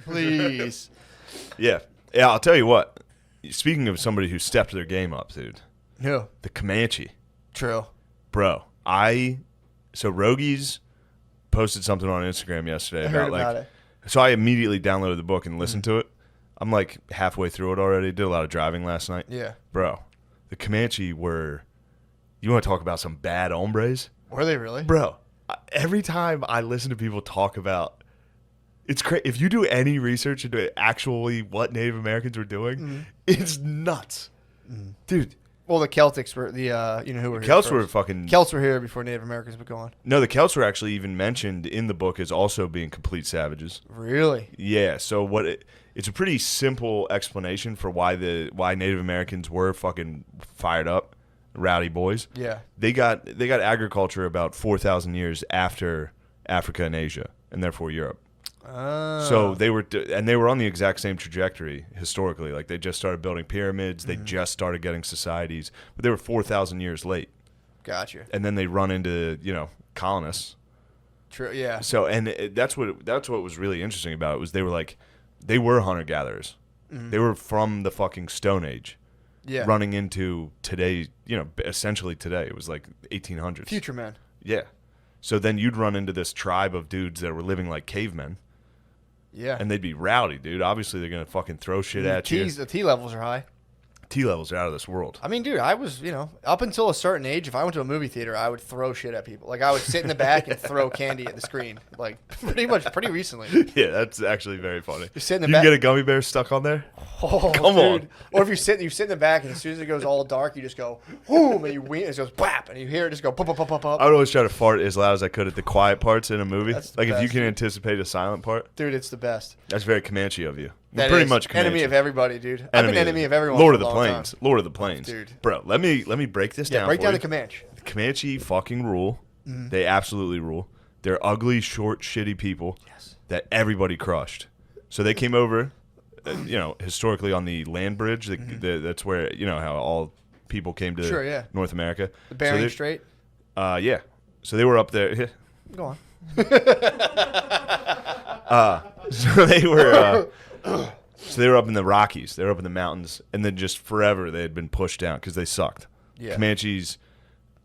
Please. Yeah. Yeah, I'll tell you what. Speaking of somebody who stepped their game up, dude. Who? The Comanche. True. Bro, so Rogies posted something on Instagram yesterday I heard about it. So I immediately downloaded the book and listened to it. I'm like halfway through it already. Did a lot of driving last night. Yeah. Bro, the Comanche were, you want to talk about some bad hombres? Were they really? Bro, every time I listen to people talk about, it's crazy. If you do any research into actually what Native Americans were doing, it's nuts. Dude. Well, the Celtics were who were here Celts first. were fucking... Celts were here before Native Americans were gone. No, the Celts were actually even mentioned in the book as also being complete savages. Really? Yeah, so it's a pretty simple explanation for why Native Americans were fucking fired up, rowdy boys. Yeah. They got agriculture about 4,000 years after Africa and Asia, and therefore Europe. So they were on the exact same trajectory historically. Like they just started building pyramids, they just started getting societies, but they were 4,000 years late. Gotcha. And then they run into colonists. True. Yeah. So that's what was really interesting about it was they were hunter gatherers. They were from the fucking Stone Age. Yeah. Running into today, essentially today. It was like 1800s. Future men. Yeah. So then you'd run into this tribe of dudes that were living like cavemen. Yeah. And they'd be rowdy, dude. Obviously, they're going to fucking throw shit at you. The T levels are high. T levels are out of this world. I mean, dude, I was, up until a certain age, if I went to a movie theater, I would throw shit at people. Like, I would sit in the back and throw candy at the screen. Like, pretty recently. Yeah, that's actually very funny. You sit in the you back. can get a gummy bear stuck on there? Oh, come dude. on. Or if you sit in the back, and as soon as it goes all dark, you just go, boom, and you wing, it goes, bap, and you hear it just go, pop, pop, pop, pop, pop. I would always try to fart as loud as I could at the quiet parts in a movie. That's the Like, if you best, can dude. anticipate a silent part. Dude, it's the best. That's very Comanche of you. That Pretty is. much Comanche. Enemy of everybody, dude. I've been enemy of everyone. Lord for of a the long Plains. time. Lord of the Plains. Dude. Bro, let me break this down break for down you. the Comanche. The Comanche fucking rule. They absolutely rule. They're ugly, short, shitty people that everybody crushed. So they came over, historically on the land bridge. That's where, how all people came to North America. The Bering Strait? Yeah. So they were up there. Go on. So they were... So they were up in the Rockies. They were up in the mountains. And then just forever they had been pushed down because they sucked. Yeah. Comanches,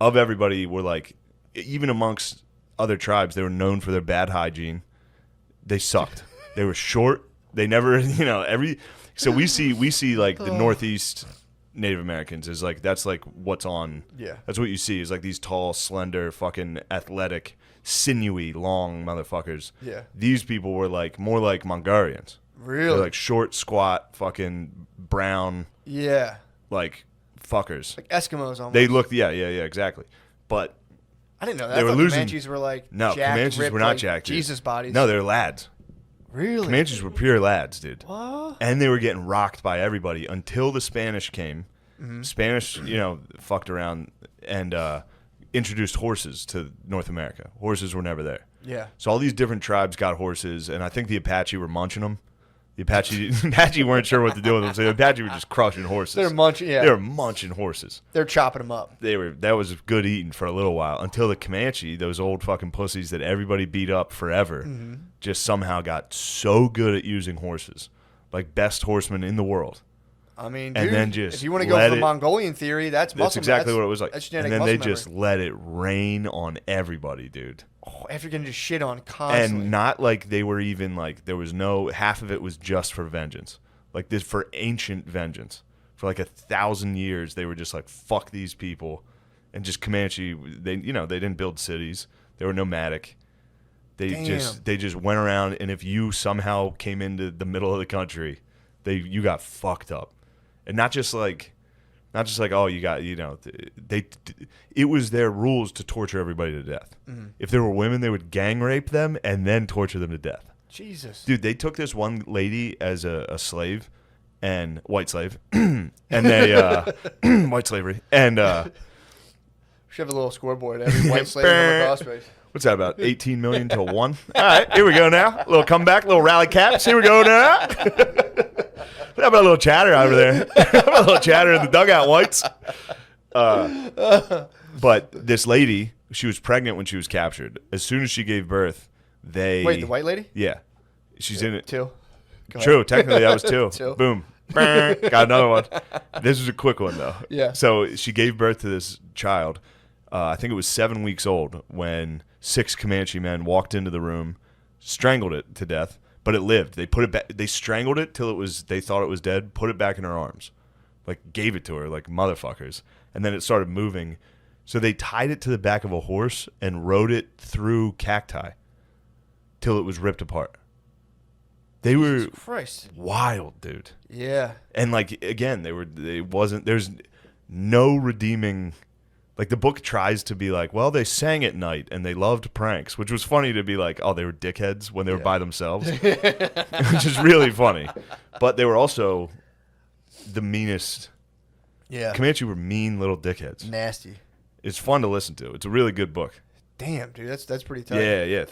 of everybody, were like, even amongst other tribes, they were known for their bad hygiene. They sucked. They were short. They never, so we see like the Northeast Native Americans is like, that's like what's on. Yeah. That's what you see is like these tall, slender, fucking athletic, sinewy, long motherfuckers. Yeah. These people were like more like Mongolians. Really? They're like short, squat, fucking brown, Yeah. like fuckers. Like Eskimos almost. They looked, yeah, exactly. But I didn't know that. they I were thought losing. Comanches were like No, jacked, Comanches ripped, were not like jacked. Dude. Jesus bodies. No, they were lads. Really? Comanches were pure lads, dude. What? And they were getting rocked by everybody until the Spanish came. Spanish, fucked around and introduced horses to North America. Horses were never there. Yeah. So all these different tribes got horses, and I think the Apache were munching them. The Apache weren't sure what to do with them, so the Apache were just crushing horses. They're munching. Yeah. They were munching horses. They're chopping them up. That was good eating for a little while until the Comanche, those old fucking pussies that everybody beat up forever, just somehow got so good at using horses, like best horsemen in the world. I mean, And dude, then just if you want to go for the Mongolian theory, that's muscle. That's exactly what it was like. That's And genetic then muscle they memory. just let it rain on everybody, dude. Oh, after getting just shit on constantly. And not like they were even like there was no half of it was just for vengeance, like this for ancient vengeance. For like 1,000 years, they were just like fuck these people, and just Comanche. They they didn't build cities. They were nomadic. They just went around, and if you somehow came into the middle of the country, you got fucked up, and not just like oh you got it was their rules to torture everybody to death. If there were women, they would gang rape them and then torture them to death. Jesus, dude, they took this one lady as a slave, and white slave, and they white slavery, and should have a little scoreboard every white slave on the crossface. What's that about? 18 million to 1. All right, here we go now. A little comeback, little rally caps. Here we go now. How about a little chatter over there? How about a little chatter in the dugout, whites? But this lady, she was pregnant when she was captured. As soon as she gave birth, Wait, the white lady? Yeah. She's in it. Too. True. Technically, that was 2. Two. Boom. Got another one. This was a quick one, though. Yeah. So she gave birth to this child. I think it was 7 weeks old when 6 Comanche men walked into the room, strangled it to death, but it lived. They put it back. They strangled it till they thought it was dead, put it back in her arms, like gave it to her like motherfuckers, and then it started moving. So they tied it to the back of a horse and rode it through cacti till it was ripped apart. They were Jesus Christ. wild, dude. Yeah. And like again, there's no redeeming. Like the book tries to be like, well, they sang at night and they loved pranks, which was funny to be like, oh, they were dickheads when they were by themselves, which is really funny. But they were also the meanest. Yeah. Comanche were mean little dickheads. Nasty. It's fun to listen to. It's a really good book. Damn, dude, that's pretty tough. Yeah.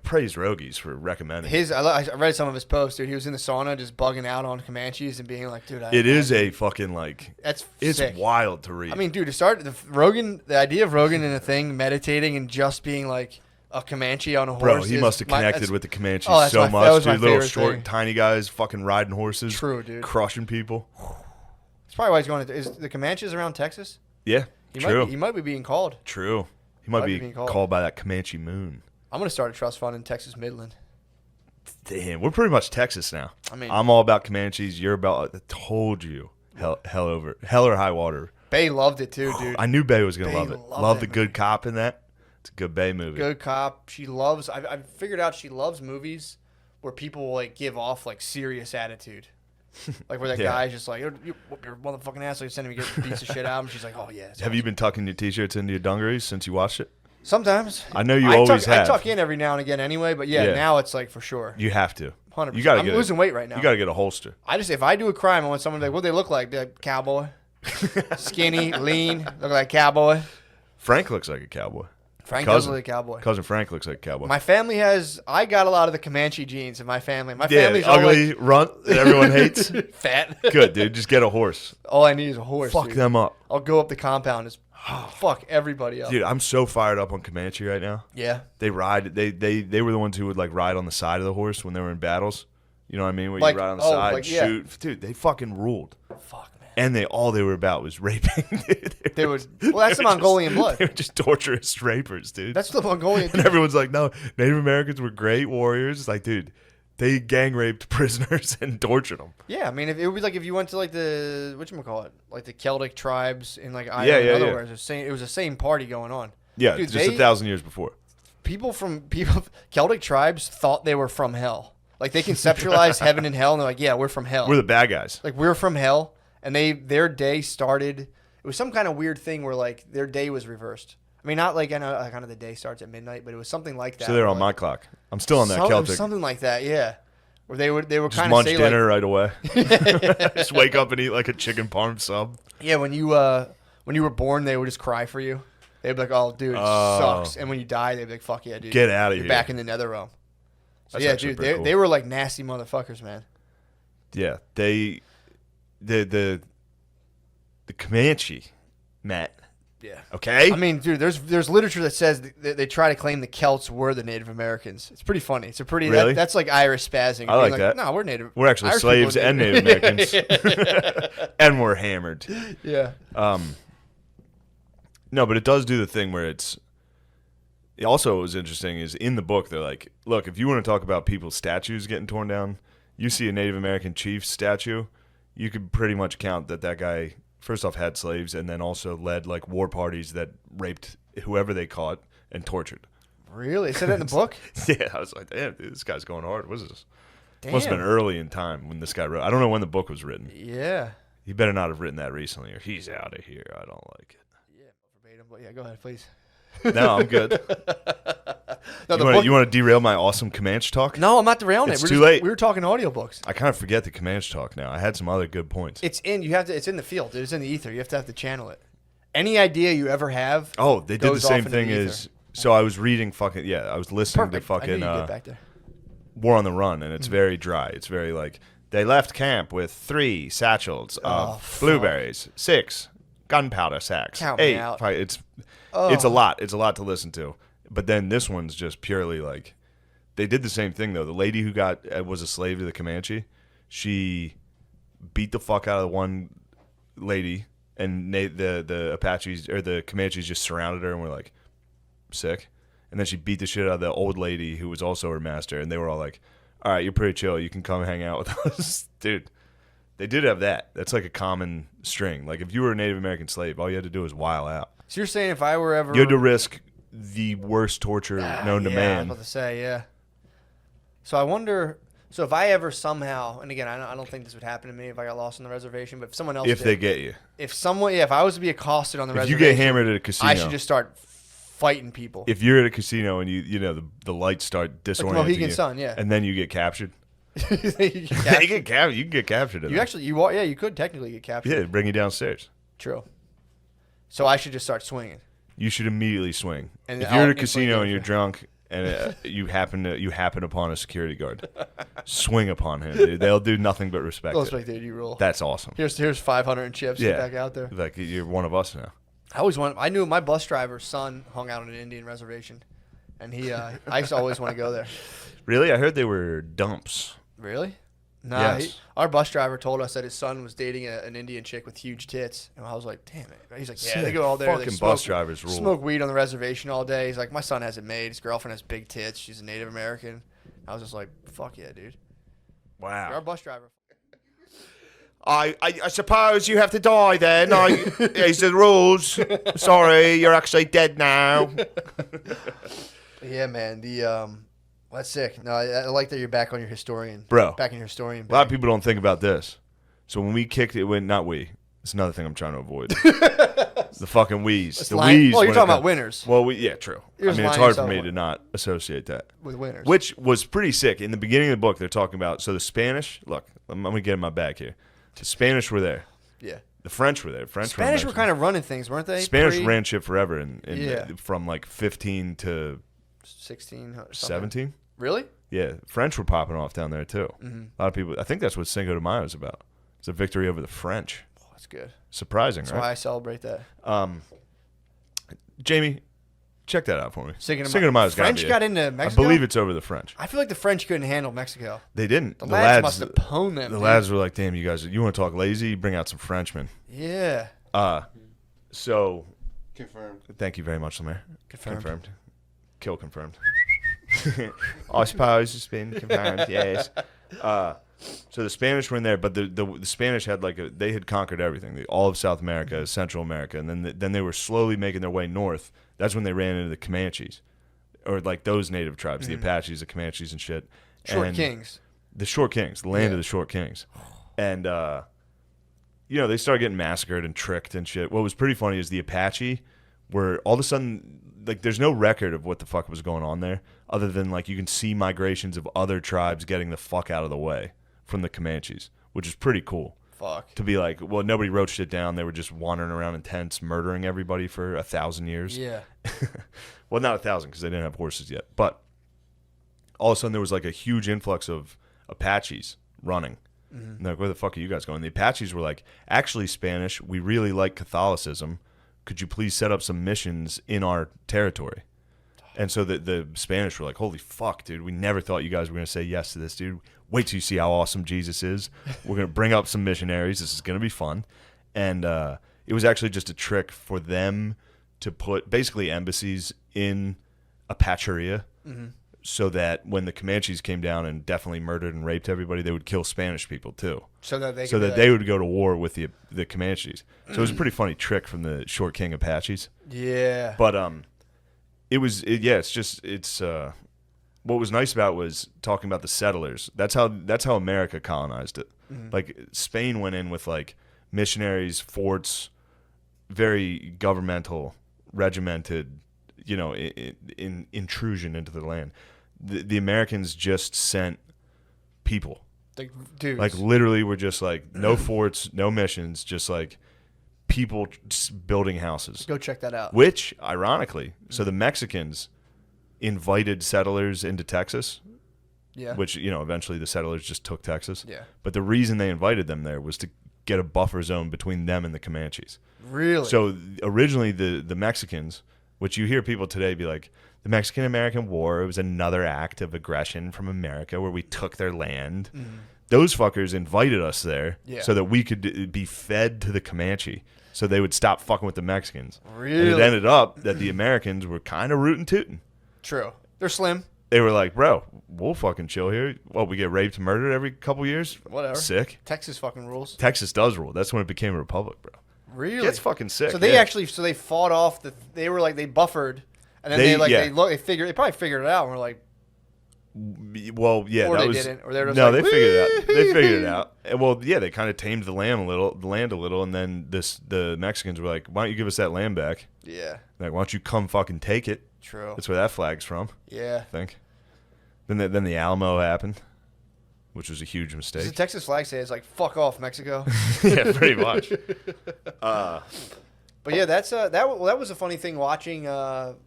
Praise Rogies for recommending. I read some of his posts, dude. He was in the sauna just bugging out on Comanches and being like, dude, It is a fucking like. It's sick. wild to read. I mean, dude, to start the idea of Rogan in a thing, meditating and just being like a Comanche on a horse. Bro, he must have connected with the Comanches so much. That was my dude, little favorite short, thing. tiny guys fucking riding horses. True, dude. Crushing people. That's probably why he's going to. Is the Comanches around Texas? Yeah, true. He might be being called. True. He might be being called by that Comanche moon. I'm going to start a trust fund in Texas Midland. Damn, we're pretty much Texas now. I mean, I'm all about Comanches. You're about. I told you. Hell or high water. Bay loved it too, dude. I knew Bay was gonna Bay love it. loved Love that the good movie. cop in that. It's a good Bay movie. Good cop. She loves. I've figured out she loves movies where people will like give off like serious attitude. Like where that Yeah. guy's just like, you whoop your motherfucking ass, like sending me get beats of shit out. And she's like, oh yeah. Have you been tucking your t-shirts into your dungarees since you watched it? Sometimes. I know you always have. I tuck in every now and again anyway, but yeah, now it's like for sure. You have to. 100%. You gotta I'm get losing weight right now. You gotta get a holster. If I do a crime, I want someone to be like, what do they look like? Be like, cowboy. Skinny, lean, look like a cowboy. Frank looks like a cowboy. Frank does look like a cowboy. Cousin Frank looks like a cowboy. My family I got a lot of the Comanche genes in my family. My yeah, family's all ugly, like, runt that everyone hates. fat. Good, dude. Just get a horse. All I need is a horse. Fuck dude. them up. I'll go up the compound and just fuck everybody up. Dude, I'm so fired up on Comanche right now. Yeah. They ride. They were the ones who would like ride on the side of the horse when they were in battles. You know what I mean? Where Like, you ride on the oh, side like, and yeah. shoot. Dude, they fucking ruled. Fuck, man. And all they were about was raping. They would. Well, that's the Mongolian blood. They were just torturous rapers, dude. That's the Mongolian. And everyone's like, no, Native Americans were great warriors. It's like, dude, they gang raped prisoners and tortured them. Yeah, I mean, it would be like if you went to like the whatchamacallit, like the Celtic tribes in like Ireland. Yeah, in other yeah. words, it was the same party going on. Yeah, Dude, just 1,000 years before. Celtic tribes thought they were from hell. Like they conceptualized heaven and hell, and they're like, yeah, we're from hell. We're the bad guys. Like we're from hell, and their day started. It was some kind of weird thing where like their day was reversed. I mean, not like I know kind of the day starts at midnight, but it was something like that. So they're on like, my clock. I'm still on that Celtic. Something like that, yeah. Where they were Just kind of munch say dinner like, right away. Just wake up and eat like a chicken parm sub. yeah, when you were born, they would just cry for you. They'd be like, "Oh, dude, it sucks," and when you die, they'd be like, "Fuck yeah, dude, Get out of you're here." back in the nether realm." So That's yeah, actually dude, pretty cool. they were like nasty motherfuckers, man. Yeah, the Comanche, Matt. Yeah. Okay. I mean, dude, there's literature that says they try to claim the Celts were the Native Americans. It's pretty funny. It's a pretty Really? that's like Irish spazzing. I like Being that. No, we're Native. We're actually Irish slaves people are and Native Americans, and we're hammered. Yeah. No, but it does do the thing where it also was interesting is in the book they're like, look, if you want to talk about people's statues getting torn down, you see a Native American chief statue, you could pretty much count that guy first off had slaves and then also led like war parties that raped whoever they caught and tortured. Really? It said that in the book? Yeah, I was like, damn, dude, this guy's going hard. What is this? Damn. Must have been early in time when this guy wrote. I don't know when the book was written. Yeah. He better not have written that recently, or he's out of here. I don't like it. Yeah, verbatim. But yeah, go ahead, please. No, I'm good. No, You want to derail my awesome Comanche talk? No, I'm not derailing It's it. too late. We were talking audiobooks. I kind of forget the Comanche talk now. I had some other good points. It's in the field. It's in the ether. You have to channel it. Any idea you ever have? Oh, they did the goes off same into thing the ether. as. So I was reading I was listening Perfect. to I knew fucking you'd get back there. War on the Run, and it's very dry. It's very like, they left camp with 3 satchels of blueberries, 6 gunpowder sacks, Count me 8. out. It's a lot. It's a lot to listen to. But then this one's just purely like, They did the same thing though. The lady who was a slave to the Comanche, she beat the fuck out of the one lady, and the Apaches or the Comanches just surrounded her and were like, sick. And then she beat the shit out of the old lady who was also her master, and they were all like, all right, you're pretty chill. You can come hang out with us. Dude, they did have that. That's like a common string. Like if you were a Native American slave, all you had to do was while out. So you're saying if I were ever... You had to risk the worst torture known to I man. was about to say, yeah. So I wonder... So if I ever somehow... And again, I don't think this would happen to me if I got lost on the reservation, but if someone else If did, they get you. If someone... Yeah, if I was to be accosted on the If you reservation... get hammered at a casino... I should just start fighting people. If you're at a casino and you know the lights start disorienting Like the Mohegan you, Sun, yeah. and then you get captured. You You can get captured. you could technically get captured. Yeah, bring you downstairs. True. So I should just start swinging. You should immediately swing. And if you're I'll at a casino instantly and you're drunk and you happen upon a security guard, swing upon him. Dude. They'll do nothing but respect Those it. like, dude, you rule. That's awesome. Here's 500 in chips. Yeah. Get back out there. Like you're one of us now. I knew my bus driver's son hung out on an Indian reservation, and I used to always want to go there. Really? I heard they were dumps. Really? Nah. Yes. Our bus driver told us that his son was dating an Indian chick with huge tits, and I was like, damn it. He's like, yeah, they go all there. They Fucking smoke, bus drivers rule. smoke weed on the reservation all day. He's like, my son has it made. His girlfriend has big tits. She's a Native American. I was just like, fuck yeah, dude. You're our Wow. bus driver. I suppose you have to die then. These are the rules. Sorry, you're actually dead now. Yeah, man. That's sick. No, I like that you're back on your historian. Bro. Back in your historian. A lot of people don't think about this. So when we kicked it, not we. It's another thing I'm trying to avoid. The fucking we's. The we's. Well, you're talking about winners. Well, yeah, true. I You're mean, just it's lying hard for yourself me away. to not associate that. With winners. Which was pretty sick. In the beginning of the book, they're talking about, so the Spanish, look, I'm going to get in my bag here. The Spanish were there. Yeah. The French were there. Spanish were kind of running things, weren't they? Spanish ran shit forever Yeah. from like 15 to 16 or something. 17. Really? Yeah, French were popping off down there too. Mm-hmm. A lot of people. I think that's what Cinco de Mayo is about. It's a victory over the French. Oh, that's good. Surprising, That's right? why I celebrate that. Jamie, check that out for me. Cinco de Mayo's French got into Mexico? I believe it's over the French. I feel like the French couldn't handle Mexico. They didn't. The lads must have pwned them. The dude. lads were like, "Damn, you guys, you want to talk lazy? Bring out some Frenchmen." Yeah. So. Confirmed. Thank you very much, Lemaire. Confirmed. Kill confirmed. I suppose it's been confirmed. Yes. So the Spanish were in there, but the Spanish had they had conquered everything, all of South America, Central America, and then they were slowly making their way north. That's when they ran into the Comanches, or like those native tribes, the Apaches, the Comanches, and shit. Short Kings. The Short Kings, the land of the Short Kings, and they started getting massacred and tricked and shit. What was pretty funny is the Apache were all of a sudden there's no record of what the fuck was going on there, other than you can see migrations of other tribes getting the fuck out of the way from the Comanches, which is pretty cool. Fuck. To be well, nobody wrote shit down. They were just wandering around in tents, murdering everybody for 1,000 years. Yeah. Well, not 1,000 because they didn't have horses yet. But all of a sudden there was a huge influx of Apaches running. Mm-hmm. And they're like, where the fuck are you guys going? The Apaches were like, actually, Spanish, we really like Catholicism. Could you please set up some missions in our territory? And so the Spanish were like, holy fuck, dude. We never thought you guys were going to say yes to this, dude. Wait till you see how awesome Jesus is. We're going to bring up some missionaries. This is going to be fun. And it was actually just a trick for them to put basically embassies in Apacheria so that when the Comanches came down and definitely murdered and raped everybody, they would kill Spanish people too. So that they would go to war with the Comanches. So it was a pretty funny trick from the Short King Apaches. Yeah. But what was nice about it was talking about the settlers. That's how America colonized it. Mm-hmm. Spain went in with missionaries, forts, very governmental, regimented, in intrusion into the land. The Americans just sent people. Dudes. Literally were just no forts, no missions, just people just building houses. Go check that out. Which, ironically, so the Mexicans invited settlers into Texas. Yeah. Which, eventually the settlers just took Texas. Yeah. But the reason they invited them there was to get a buffer zone between them and the Comanches. Really? So originally the Mexicans, which you hear people today be like, the Mexican-American War. It was another act of aggression from America where we took their land. Those fuckers invited us there so that we could be fed to the Comanche so they would stop fucking with the Mexicans. Really? And it ended up that the Americans were kind of rootin' tootin'. True. They're slim. They were like, bro, we'll fucking chill here. Well, we get raped and murdered every couple years? Whatever. Sick. Texas fucking rules. Texas does rule. That's when it became a republic, bro. Really? It's fucking sick. So they actually, they fought off they were like, they buffered, and then they probably figured it out, and were like, well, yeah, or that they was, didn't, or they were just no, like, they figured it out. They figured it out. And, well, yeah, they kind of tamed the land a little, and then the Mexicans were like, why don't you give us that land back? Yeah. Like, why don't you come fucking take it? True. That's where that flag's from. Yeah. I think. Then the Alamo happened, which was a huge mistake. Does the Texas flag say it's like fuck off Mexico? Yeah, pretty much. But yeah, that's that was a funny thing watching Hell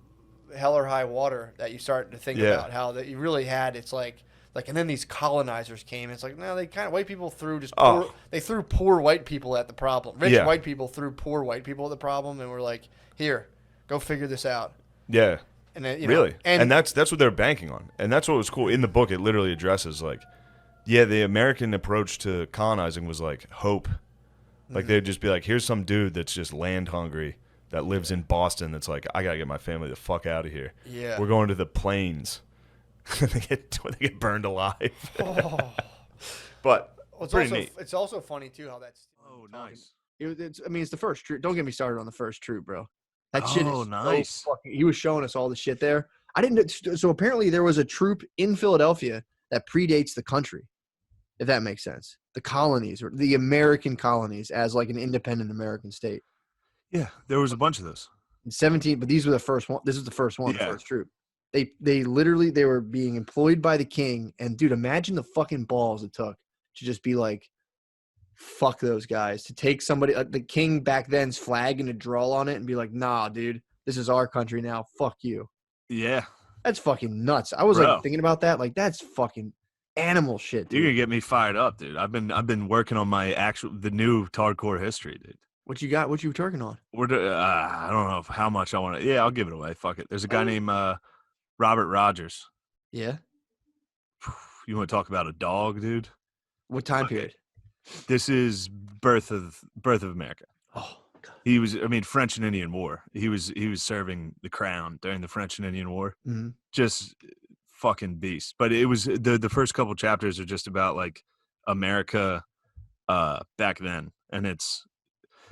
or High Water that you start to think about how that you really had. It's like and then these colonizers came. It's like no, they kind of white people threw they threw poor white people at the problem. Rich white people threw poor white people at the problem, and we're like, here, go figure this out. Yeah. And then, really, and that's what they're banking on, and that's what was cool in the book. It literally addresses like, the American approach to colonizing was like hope, like they'd just be like, here's some dude that's just land hungry that lives in Boston. That's like, I gotta get my family the fuck out of here. Yeah, we're going to the plains. they get burned alive. But it's pretty also neat. It's also funny too how that's. Oh, nice. It's the first troop. Don't get me started on the first troop, bro. That shit is nice. So fucking, he was showing us all the shit there. I didn't. So apparently there was a troop in Philadelphia that predates the country, if that makes sense. The colonies or the American colonies as like an independent American state. Yeah, there was a bunch of those. 17, but these were the first one. This is the first one, the first troop. They literally were being employed by the king. And dude, imagine the fucking balls it took to just be like, fuck those guys, to take somebody the king back then's flag and to draw on it and be like, nah, dude, this is our country now. Fuck you. Yeah, that's fucking nuts. I was like thinking about that, like that's fucking animal shit, dude. You're gonna get me fired up, dude. I've been working on the new hardcore history, dude. What you got? What you working on? I don't know how much I want to. Yeah, I'll give it away. Fuck it. There's a guy named Robert Rogers. Yeah. You want to talk about a dog, dude? What time period? This is birth of America. Oh, God. He was, French and Indian War. He was serving the crown during the French and Indian War. Mm-hmm. Just fucking beast. But it was the first couple chapters are just about like America back then, and it's,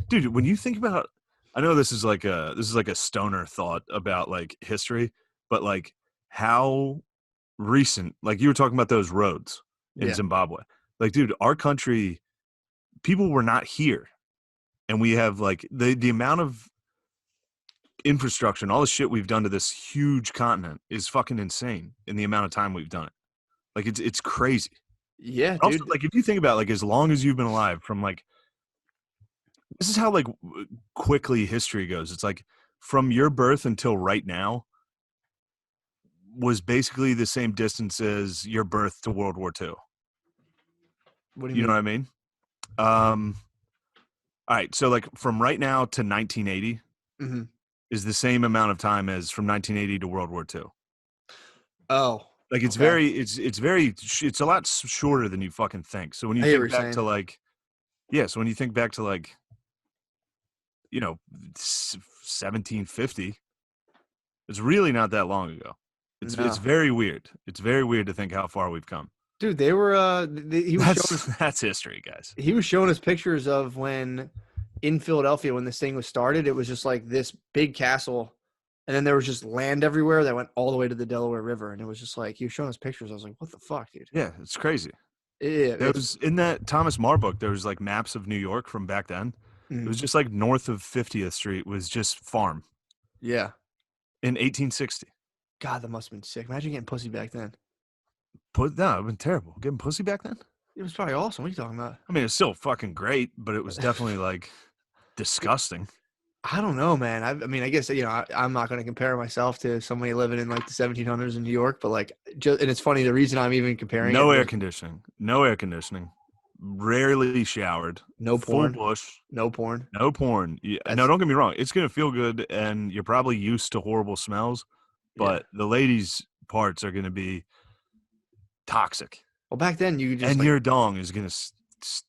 dude, when you think about, I know this is like a stoner thought about like history, but like how recent, like you were talking about those roads in Zimbabwe. Like, dude, our country, people were not here. And we have, like, the amount of infrastructure and all the shit we've done to this huge continent is fucking insane in the amount of time we've done it. Like, it's crazy. Yeah, also, dude. like, if you think about, like, as long as you've been alive from, like, this is how, like, quickly history goes. It's like from your birth until right now was basically the same distance as your birth to World War II. What do you mean? Know what I mean? All right. So like from right now to 1980 is the same amount of time as from 1980 to World War II. Oh, like it's it's a lot shorter than you fucking think. So when you think back to like, so when you think back to like, 1750, it's really not that long ago. It's very weird. It's very weird to think how far we've come. Dude, they were. That's history, guys. He was showing us pictures of when in Philadelphia when this thing was started. It was just like this big castle, and then there was just land everywhere that went all the way to the Delaware River, and it was just like he was showing us pictures. I was like, "What the fuck, dude?" Yeah, it's crazy. Yeah, there was in that Thomas More book. There was like maps of New York from back then. It was just like north of 50th Street was just farm. Yeah, in 1860. God, that must have been sick. Imagine getting pussy back then. No, it would have been terrible. Getting pussy back then? It was probably awesome. What are you talking about? I mean, it's still fucking great, but it was definitely like disgusting. I don't know, man. I mean, I guess, I'm not going to compare myself to somebody living in like the 1700s in New York, but like, and it's funny, the reason I'm even comparing No air conditioning. Rarely showered. No porn. Full bush. No porn. No porn. Yeah, no, don't get me wrong. It's going to feel good, and you're probably used to horrible smells, but the ladies' parts are going to be toxic. Well, back then you just and your dong is going to,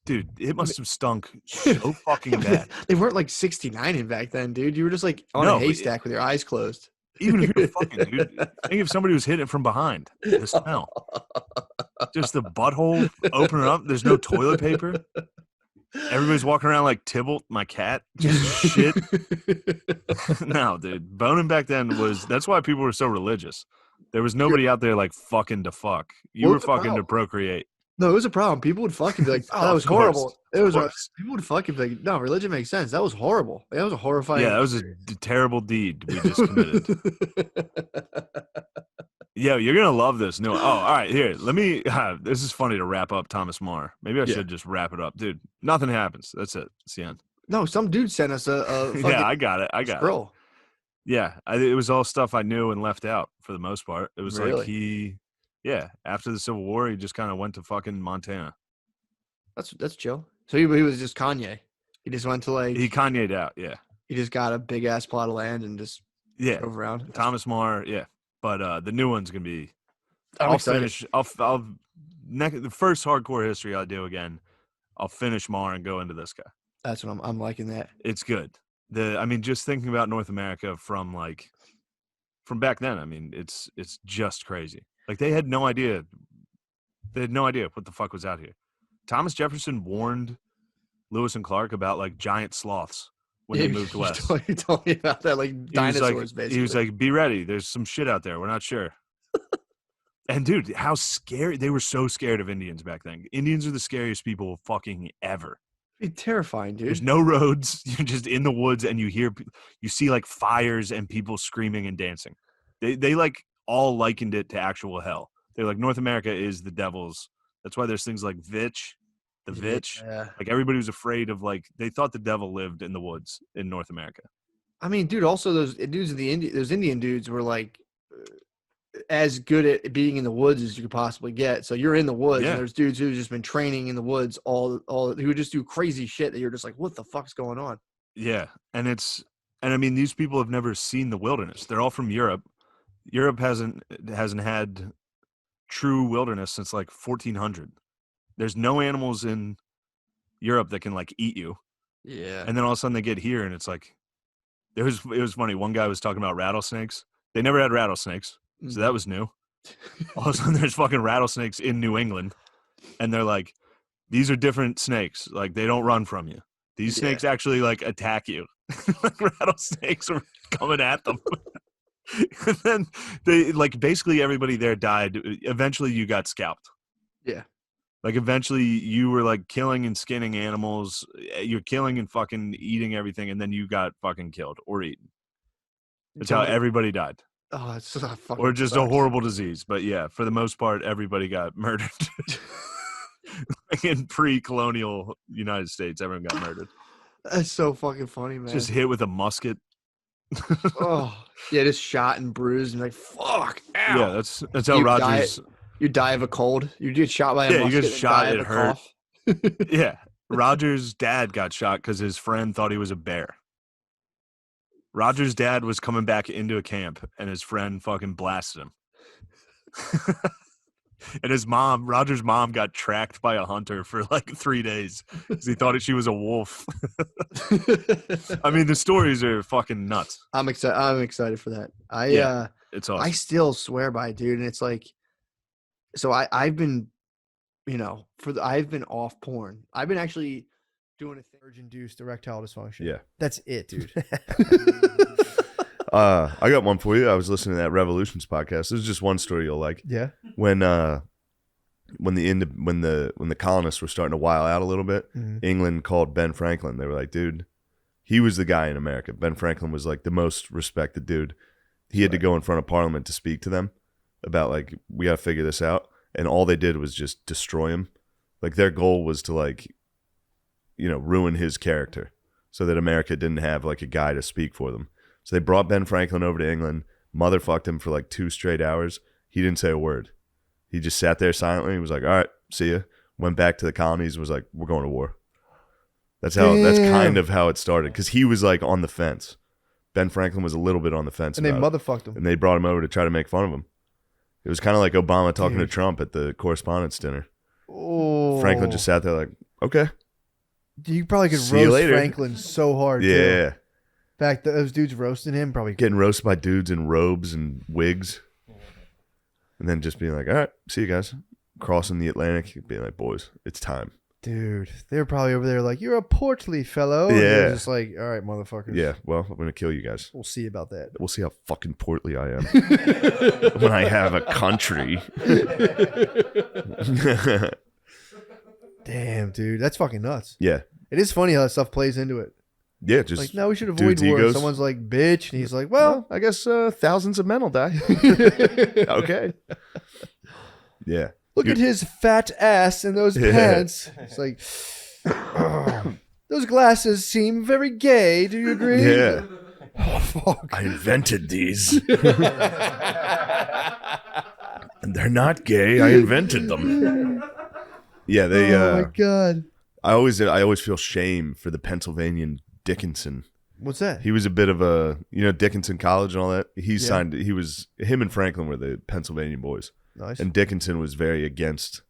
dude, it must have stunk so fucking bad. They weren't like 69 in back then, dude. You were just like on a haystack with your eyes closed. Even if you're fucking, dude, think if somebody was hitting it from behind, the smell. Just the butthole opening up. There's no toilet paper. Everybody's walking around like Tybalt, my cat. Just shit. No, dude. Boning back then that's why people were so religious. There was nobody out there like fucking to fuck. You were fucking to procreate. No, it was a problem. People would fucking be like, "Oh, that was horrible." People would fucking be like, "No, religion makes sense. That was horrible. That was a horrifying." Yeah, that was a terrible deed we just committed. Yeah, you're gonna love this. No, all right. Here, let me. This is funny to wrap up Thomas More. Maybe I should just wrap it up, dude. Nothing happens. That's it. It's the end. No, some dude sent us a yeah, I got it. scroll. Yeah, it was all stuff I knew and left out for the most part. It was like after the Civil War, he just kind of went to fucking Montana. That's chill. So he was just Kanye. He just went to like he Kanye'd out. Yeah, he just got a big ass plot of land and just drove around. Thomas More, yeah, but the new one's gonna be. I'll finish. I'll the first hardcore history I do again. I'll finish More and go into this guy. That's what I'm liking that. It's good. I mean, just thinking about North America from back then. I mean, it's just crazy. Like they had no idea. They had no idea what the fuck was out here. Thomas Jefferson warned Lewis and Clark about like giant sloths when they moved west. You told me about that, like dinosaurs, basically. He was like, "Be ready. There's some shit out there. We're not sure." And dude, how scary! They were so scared of Indians back then. Indians are the scariest people fucking ever. It's terrifying, dude. There's no roads. You're just in the woods, and you see like fires and people screaming and dancing. They like all likened it to actual hell. They're like, North America is the devil's. That's why there's things like Vitch, the Vitch. Yeah. Like everybody was afraid of they thought the devil lived in the woods in North America. I mean, dude, also those dudes in those Indian dudes were like as good at being in the woods as you could possibly get. So you're in the woods, and there's dudes who've just been training in the woods all who would just do crazy shit that you're just like, what the fuck's going on? Yeah, and I mean, these people have never seen the wilderness. They're all from Europe. Europe hasn't had true wilderness since like 1400. There's no animals in Europe that can like eat you. Yeah. And then all of a sudden they get here and it's like it was funny. One guy was talking about rattlesnakes. They never had rattlesnakes. So that was new. All of a sudden there's fucking rattlesnakes in New England. And they're like, these are different snakes. Like they don't run from you. These snakes actually like attack you. Like rattlesnakes were coming at them. And then they like basically everybody there died. Eventually you got scalped. Yeah. Like eventually you were like killing and skinning animals. You're killing and fucking eating everything, and then you got fucking killed or eaten. That's how everybody died. Oh, it's so fucking or just a horrible disease. But yeah, for the most part, everybody got murdered. Like in pre-colonial United States, everyone got murdered. That's so fucking funny, man. Just hit with a musket. Oh, yeah, just shot and bruised and like, fuck, ow. Yeah, that's how Rogers... You die of a cold. You get shot by a musket. You get shot, it hurt. Cough. Yeah, Rogers' dad got shot because his friend thought he was a bear. Rogers' dad was coming back into a camp, and his friend fucking blasted him. And Rogers' mom got tracked by a hunter for like 3 days because he thought she was a wolf. I mean, the stories are fucking nuts. I'm excited for that. It's awesome. I still swear by it, dude, and it's like, so I've been, I've been off porn. I've been actually doing a thing. Urge-induced erectile dysfunction. Yeah. That's it, dude. I got one for you. I was listening to that Revolutions podcast. There's just one story you'll like. Yeah. When the colonists were starting to while out a little bit, England called Ben Franklin. They were like, dude, he was the guy in America. Ben Franklin was like the most respected dude. He had to go in front of Parliament to speak to them about like, we got to figure this out. And all they did was just destroy him. Like their goal was to like, ruin his character so that America didn't have like a guy to speak for them. So they brought Ben Franklin over to England, motherfucked him for like 2 straight hours. He didn't say a word. He just sat there silently. He was like, all right, see ya. Went back to the colonies, was like, we're going to war. That's kind of how it started. Because he was like on the fence. Ben Franklin was a little bit on the fence And they about it. motherfucked him. And they brought him over to try to make fun of him. It was kind of like Obama talking to Dude. Trump at the correspondence dinner. Oh. Franklin just sat there like, okay. You probably could See you roast later. Franklin so hard, too. Yeah. In fact, those dudes roasting him probably. Getting roasted by dudes in robes and wigs. And then just being like, all right, see you guys. Crossing the Atlantic, being like, boys, it's time. Dude, they were probably over there like, you're a portly fellow. And Yeah. they're just like, all right, motherfuckers. Yeah, well, I'm going to kill you guys. We'll see about that. We'll see how fucking portly I am when I have a country. Damn, dude. That's fucking nuts. Yeah. It is funny how that stuff plays into it. Yeah, just Like, no, we should avoid dudes' war. egos. Someone's like, bitch. And he's like, well, I guess thousands of men will die. Okay. Yeah. look at his fat ass and those Yeah. pants. It's like, those glasses seem very gay. Do you agree? Yeah. Oh, fuck. I invented these. And they're not gay. I invented them. Yeah, they Oh, my God. I always feel shame for the Pennsylvanian Dickinson. What's that? He was a bit of a, Dickinson College and all that. He Yeah. signed, him and Franklin were the Pennsylvania boys. Nice. And Dickinson was very against,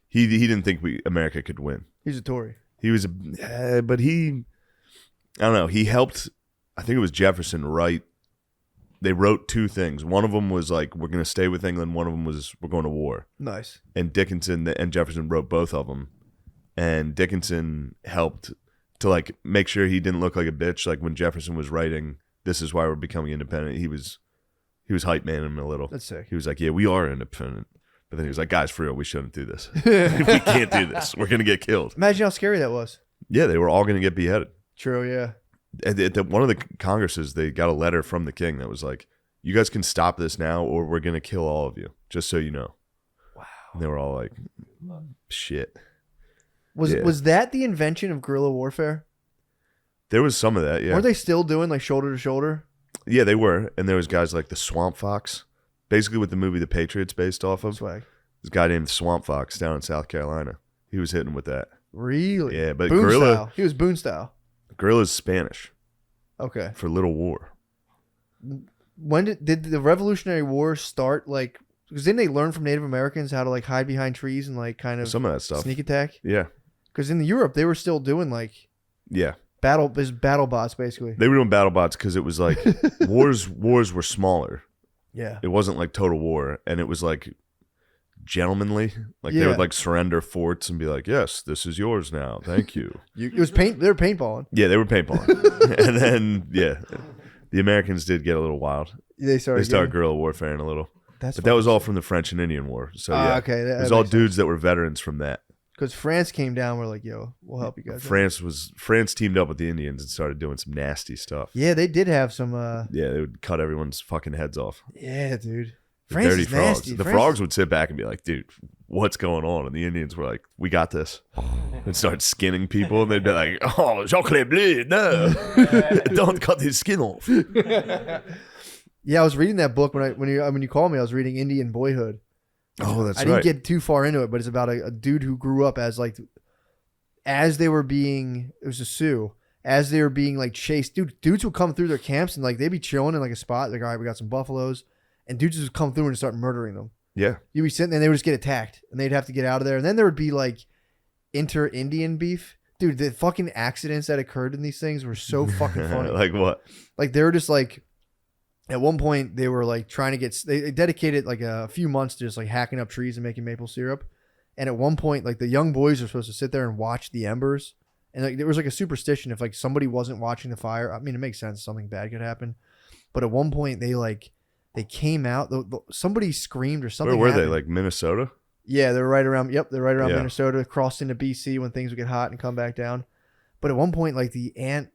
he didn't think America could win. He's a Tory. He was but I don't know, he helped, I think it was Jefferson write, they wrote two things. One of them was like, we're going to stay with England. One of them was, we're going to war. Nice. And Dickinson and Jefferson wrote both of them. And Dickinson helped to like make sure he didn't look like a bitch. Like when Jefferson was writing, this is why we're becoming independent. He was hype manning him a little. That's sick. He was like, yeah, we are independent. But then he was like, guys, for real, we shouldn't do this. We can't do this. We're going to get killed. Imagine how scary that was. Yeah, they were all going to get beheaded. True, yeah. At one of the Congresses, they got a letter from the king that was like, you guys can stop this now or we're going to kill all of you, just so you know. Wow. And they were all like, shit. Was that the invention of guerrilla warfare? There was some of that, yeah. Weren't they still doing like shoulder to shoulder? Yeah, they were. And there was guys like the Swamp Fox, basically what the movie The Patriots based off of. Swag. This guy named Swamp Fox down in South Carolina. He was hitting with that. Really? Yeah, but Boone guerrilla style. He was Boone style. guerrilla's Spanish Okay. for little war. When did the Revolutionary War start? Like, because didn't they learn from Native Americans how to like hide behind trees and like kind of Some of that stuff. sneak attack? Yeah. Because in Europe they were still doing like Yeah. battle bots basically. They were doing battle bots because it was like wars were smaller. Yeah. It wasn't like total war, and it was like gentlemanly. Like they Yeah. would like surrender forts and be like, "Yes, this is yours now. Thank you." It was paint. They were paintballing. Yeah, they were paintballing. And then the Americans did get a little wild. They started. Guerrilla warfare a little. That's But that was all from the French and Indian War. So yeah, okay. it was all dudes that were veterans from that. Because France came down. We're like, yo, we'll help you guys. France teamed up with the Indians and started doing some nasty stuff. Yeah, they did have some. Yeah, they would cut everyone's fucking heads off. Yeah, dude. The France dirty is frogs. nasty. The France frogs would sit back and be like, dude, what's going on? And the Indians were like, we got this. And start skinning people. And they'd be like, oh, chocolat bleu, no. Don't cut his skin off. Yeah, I was reading that book when you called me. I was reading Indian Boyhood. Oh, that's I right. didn't get too far into it, but it's about a dude who grew up as they were being, it was a Sioux, as they were being like chased. Dudes would come through their camps and like they'd be chilling in like a spot. Like, all right, we got some buffaloes. And dudes would come through and start murdering them. Yeah. You'd be sitting there and they would just get attacked and they'd have to get out of there. And then there would be like inter-Indian beef. Dude, the fucking accidents that occurred in these things were so fucking funny. Like what? Like they were just like, at one point they were like trying to get, they dedicated like a few months to just like hacking up trees and making maple syrup. And at one point, like the young boys were supposed to sit there and watch the embers. And like there was like a superstition if like somebody wasn't watching the fire. I mean, it makes sense. Something bad could happen. But at one point they came out, somebody screamed or something. Where were happened. they? Like Minnesota? Yeah, they're right around. Yep, they're right around Yeah. Minnesota, crossed into BC when things would get hot and come back down. But at one point, like the ant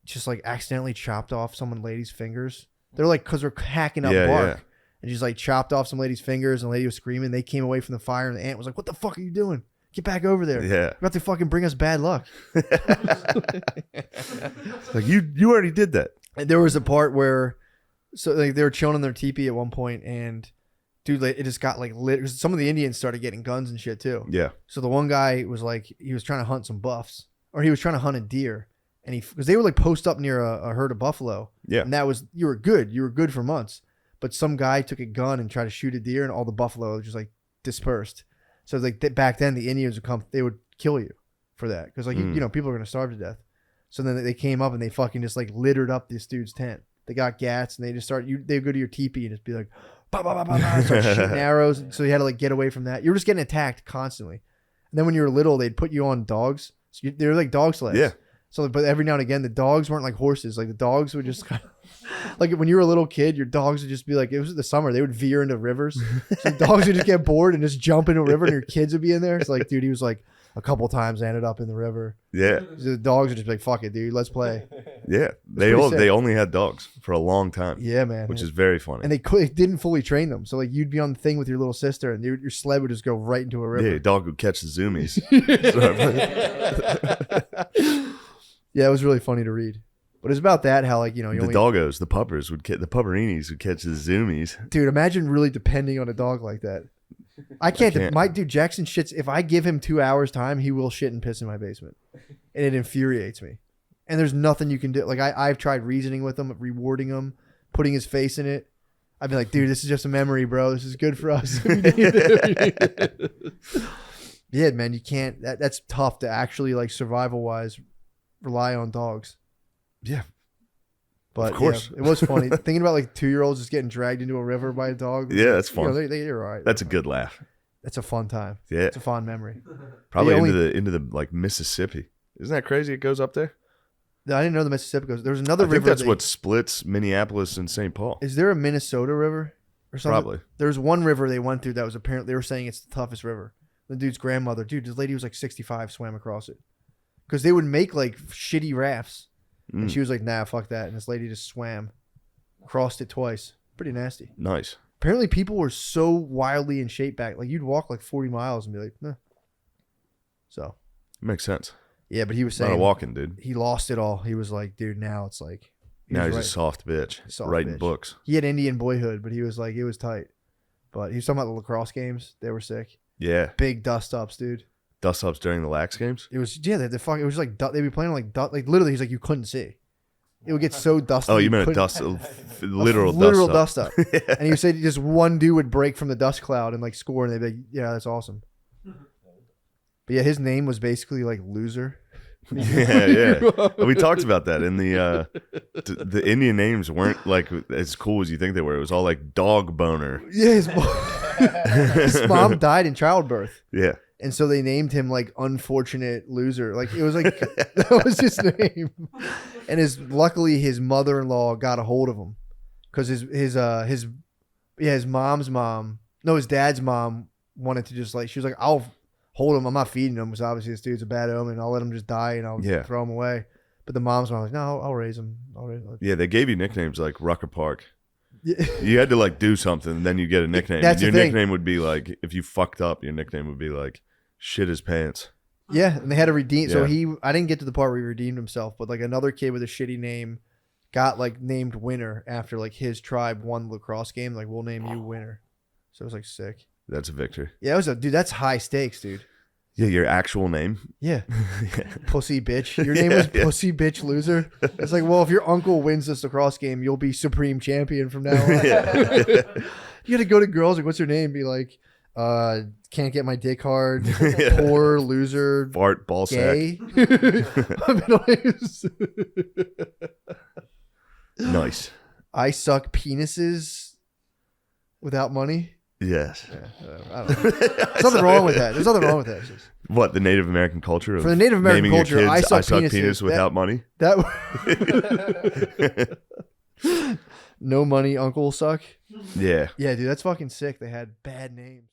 just like accidentally chopped off some lady's fingers. They're like, because they're hacking up bark, and just like chopped off some lady's fingers, and the lady was screaming. They came away from the fire, and the ant was like, "What the fuck are you doing? Get back over there! Yeah. You're about to fucking bring us bad luck." Like you already did that. And there was a part where, so like they were chilling in their teepee at one point, and dude, like, it just got like lit. 'Cause some of the Indians started getting guns and shit too. Yeah. So the one guy was like, he was trying to hunt some buffs, or he was trying to hunt a deer, and because they would like post up near a herd of buffalo. Yeah. And that was, you were good for months. But some guy took a gun and tried to shoot a deer, and all the buffalo just like dispersed. So like back then, the Indians would come, they would kill you for that because like people are gonna starve to death. So then they came up and they fucking just like littered up this dude's tent. They got gats and they just they'd go to your teepee and just be like, bah, bah, bah, bah, bah, start shooting arrows. So you had to like get away from that. You were just getting attacked constantly. And then when you were little, they'd put you on dogs. So they were like dog sleds. Yeah. So, but every now and again, the dogs weren't like horses. Like the dogs would just kind of, like when you were a little kid, your dogs would just be like, it was the summer, they would veer into rivers. So the dogs would just get bored and just jump into a river and your kids would be in there. It's like, dude, he was like a couple times I ended up in the river. Yeah. So the dogs would just be like, fuck it, dude, let's play. Yeah. They only had dogs for a long time. Yeah, man. Which is very funny. And they didn't fully train them. So like you'd be on the thing with your little sister and your sled would just go right into a river. Yeah, your dog would catch the zoomies. Yeah, it was really funny to read. But it's about that, how like, the doggos, the puppers the pupperinis would catch the zoomies. Dude, imagine really depending on a dog like that. I can't. My dude, Jackson shits. If I give him 2 hours time, he will shit and piss in my basement. And it infuriates me. And there's nothing you can do. Like I've tried reasoning with him, rewarding him, putting his face in it. I'd be like, dude, this is just a memory, bro. This is good for us. Yeah, man, you can't. That's tough to actually like survival wise rely on dogs. Yeah. But of course. Yeah, it was funny. Thinking about like 2-year-olds just getting dragged into a river by a dog. Yeah, that's fun. They're all right. That's a good laugh. That's a fun time. Yeah. It's a fond memory. Probably into the like Mississippi. Isn't that crazy? It goes up there? I didn't know the Mississippi goes. There's another river. I think that's what splits Minneapolis and St. Paul. Is there a Minnesota river or something? Probably. There's one river they went through that was apparently, they were saying it's the toughest river. The dude's grandmother, this lady was like 65, swam across it. Because they would make like shitty rafts. And she was like, nah, fuck that. And this lady just swam, crossed it twice. Pretty nasty. Nice. Apparently people were so wildly in shape back. Like you'd walk like 40 miles and be like, nah. So. Makes sense. Yeah, but he was saying. A lot of walking, dude. He lost it all. He was like, dude, now it's like. Now he's a soft bitch. Writing books. He had Indian boyhood, but he was like, it was tight. But he was talking about the lacrosse games. They were sick. Yeah. Big dust ups, dude. Dust ups during the lax games? It was, yeah, it was like, they'd be playing like literally, he's like, you couldn't see. It would get so dusty. Oh, you meant literal dust up. Yeah. And he said just one dude would break from the dust cloud and like score, and they'd be like, yeah, that's awesome. But yeah, his name was basically like loser. Yeah. We talked about that in the Indian names weren't like as cool as you think they were. It was all like dog boner. Yeah, his mom died in childbirth. Yeah. And so they named him like unfortunate loser. Like it was like that was his name. And luckily his mother-in-law got a hold of him because his dad's mom wanted to just like, she was like, I'll hold him. I'm not feeding him because obviously this dude's a bad omen. I'll let him just die and I'll throw him away. But the mom's mom was like, no, I'll raise him. Yeah, they gave you nicknames like Rucker Park. You had to like do something, and then you get a nickname. That's your the thing. nickname would be like, if you fucked up, your nickname would be like shit his pants. Yeah, and they had to redeem. So I didn't get to the part where he redeemed himself, but like another kid with a shitty name got like named winner after like his tribe won the lacrosse game. Like, we'll name you winner. So it was like sick. That's a victory. Yeah, dude. That's high stakes, dude. Yeah, your actual name. Yeah. Pussy bitch. Your name was Pussy Bitch Loser. It's like, well, if your uncle wins this lacrosse game, you'll be supreme champion from now on. You got to go to girls like, what's your name? Be like, can't get my dick hard. Poor loser. Fart ball gay. Nice. I suck penises without money. Yes. Yeah, I don't know. There's nothing wrong with that. There's nothing wrong with that. What, the Native American culture? For the Native American culture, kids, I suck penis without money. No money, uncle suck. Yeah. Yeah, dude, that's fucking sick. They had bad names.